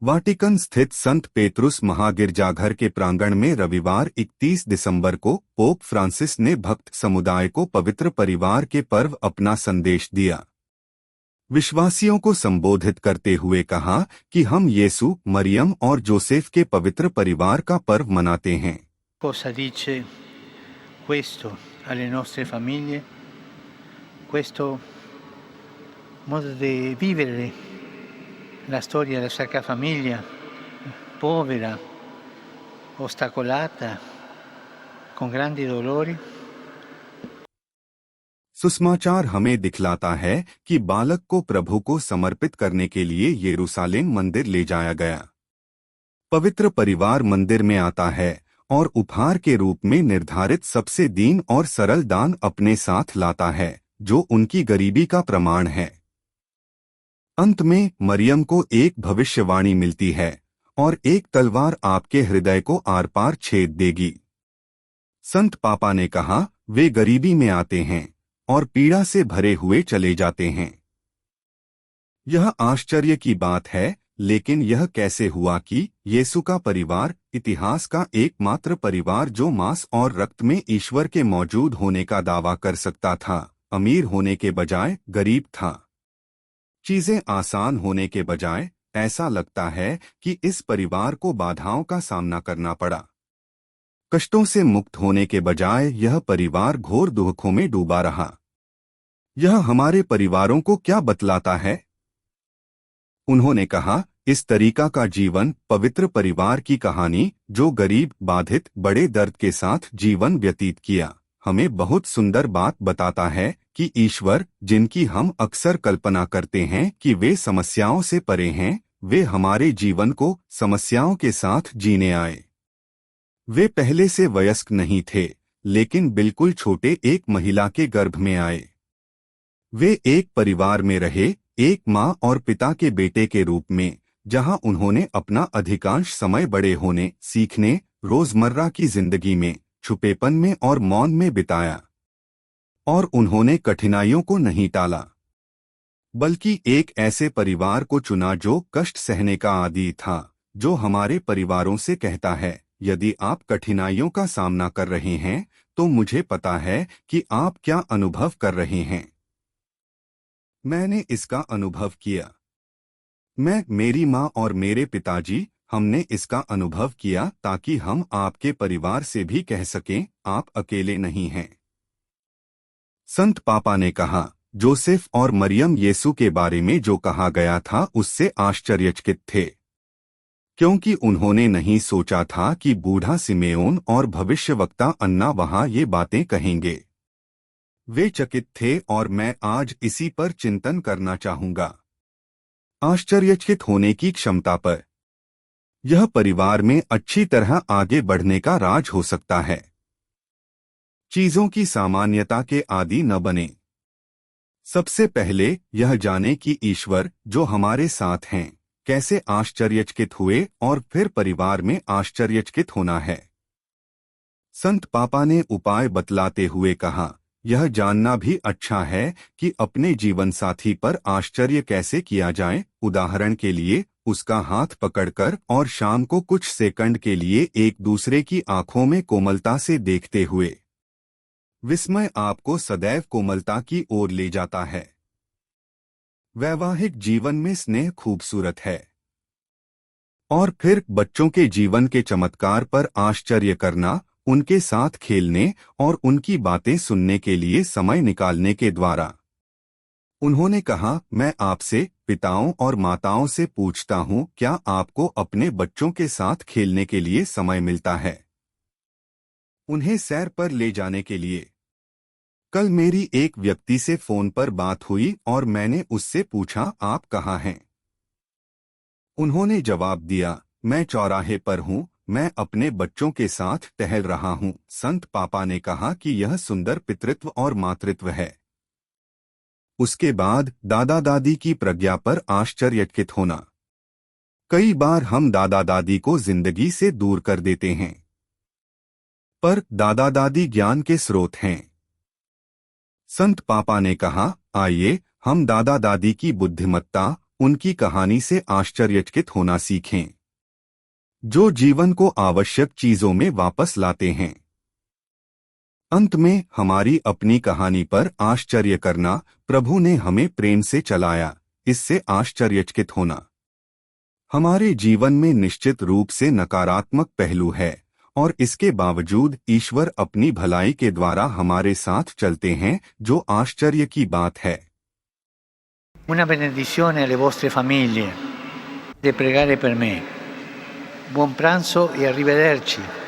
Vatican स्थित संत पेतरुस महागिरजाघर के प्रांगण में रविवार 31 दिसंबर को पोप फ्रांसिस ने भक्त समुदाय को पवित्र परिवार के पर्व अपना संदेश दिया। विश्वासियों को संबोधित करते हुए कहा कि हम यीशु, मरियम और जोसेफ के पवित्र परिवार का पर्व मनाते हैं। Cosa dice questo alle nostre famiglie? Questo modo di vivere la storia della sacra famiglia, povera, ostacolata, con grandi dolori? सुसमाचार हमें दिखलाता है कि बालक को प्रभु को समर्पित करने के लिए यरूशलेम मंदिर ले जाया गया। पवित्र परिवार मंदिर में आता है और उपहार के रूप में निर्धारित सबसे दीन और सरल दान अपने साथ लाता है, जो उनकी गरीबी का प्रमाण है। अंत में मरियम को एक भविष्यवाणी मिलती है और एक तलवार आपके हृदय को आर पार छेद देगी। संत पापा ने कहा, वे गरीबी में आते हैं और पीड़ा से भरे हुए चले जाते हैं। यह आश्चर्य की बात है, लेकिन यह कैसे हुआ कि यीशु का परिवार, इतिहास का एकमात्र परिवार जो मांस और रक्त में ईश्वर के मौजूद होने का दावा कर सकता था, अमीर होने के बजाय गरीब था। चीजें आसान होने के बजाय ऐसा लगता है कि इस परिवार को बाधाओं का सामना करना पड़ा। कष्टों से मुक्त होने के बजाय यह परिवार घोर दुखों में डूबा रहा। यह हमारे परिवारों को क्या बतलाता है? उन्होंने कहा, इस तरीका का जीवन पवित्र परिवार की कहानी, जो गरीब, बाधित, बड़े दर्द के साथ जीवन व्यतीत किया, हमें बहुत सुंदर बात बताता है कि ईश्वर, जिनकी हम अक्सर कल्पना करते हैं कि वे समस्याओं से परे हैं, वे हमारे जीवन को समस्याओं के साथ जीने आए। वे पहले से वयस्क नहीं थे, लेकिन बिल्कुल छोटे एक महिला के गर्भ में आए। वे एक परिवार में रहे, एक माँ और पिता के बेटे के रूप में, जहां उन्होंने अपना अधिकांश समय बड़े होने, सीखने, रोजमर्रा की जिंदगी में, छुपेपन में और मौन में बिताया। और उन्होंने कठिनाइयों को नहीं टाला, बल्कि एक ऐसे परिवार को चुना जो कष्ट सहने का आदी था, जो हमारे परिवारों से कहता है, यदि आप कठिनाइयों का सामना कर रहे हैं, तो मुझे पता है कि आप क्या अनुभव कर रहे हैं। मैंने इसका अनुभव किया। मैं, मेरी माँ और मेरे पिताजी, हमने इसका अनुभव किया ताकि हम आपके परिवार से भी कह सकें, आप अकेले नहीं हैं। संत पापा ने कहा, जोसेफ और मरियम यीशु के बारे में जो कहा गया था उससे आश्चर्यचकित थे, क्योंकि उन्होंने नहीं सोचा था कि बूढ़ा सिमेओन और भविष्यवक्ता अन्ना वहां ये बातें कहेंगे। वे चकित थे और मैं आज इसी पर चिंतन करना चाहूंगा। आश्चर्यचकित होने की क्षमता पर। यह परिवार में अच्छी तरह आगे बढ़ने का राज हो सकता है। चीजों की सामान्यता के आदी न बने। सबसे पहले यह जाने कि ईश्वर, जो हमारे साथ हैं, कैसे आश्चर्यचकित हुए और फिर परिवार में आश्चर्यचकित होना है। संत पापा ने उपाय बतलाते हुए कहा, यह जानना भी अच्छा है कि अपने जीवन साथी पर आश्चर्य कैसे किया जाए। उदाहरण के लिए, उसका हाथ पकड़कर और शाम को कुछ सेकंड के लिए एक दूसरे की आंखों में कोमलता से देखते हुए। विस्मय आपको सदैव कोमलता की ओर ले जाता है। वैवाहिक जीवन में स्नेह खूबसूरत है। और फिर बच्चों के जीवन के चमत्कार पर आश्चर्य करना, उनके साथ खेलने और उनकी बातें सुनने के लिए समय निकालने के द्वारा। उन्होंने कहा, मैं आपसे, पिताओं और माताओं से पूछता हूँ, क्या आपको अपने बच्चों के साथ खेलने के लिए समय मिलता है? उन्हें सैर पर ले जाने के लिए। कल मेरी एक व्यक्ति से फोन पर बात हुई और मैंने उससे पूछा, आप कहाँ हैं? उन्होंने जवाब दिया, मैं चौराहे पर हूँ, मैं अपने बच्चों के साथ टहल रहा हूँ। संत पापा ने कहा कि यह सुंदर पितृत्व और मातृत्व है। उसके बाद दादा दादी की प्रज्ञा पर आश्चर्यचकित होना। कई बार हम दादा दादी को जिंदगी से दूर कर देते हैं, पर दादा दादी ज्ञान के स्रोत हैं। संत पापा ने कहा, आइए हम दादा दादी की बुद्धिमत्ता उनकी कहानी से आश्चर्यचकित होना सीखें, जो जीवन को आवश्यक चीजों में वापस लाते हैं। अंत में हमारी अपनी कहानी पर आश्चर्य करना, प्रभु ने हमें प्रेम से चलाया, इससे आश्चर्यचकित होना। हमारे जीवन में निश्चित रूप से नकारात्मक पहलू है, और इसके बावजूद ईश्वर अपनी भलाई के द्वारा हमारे साथ चलते हैं, जो आश्चर्य की बात है। Una benedizione alle vostre famiglie, de pregare per me. Buon pranzo e arrivederci.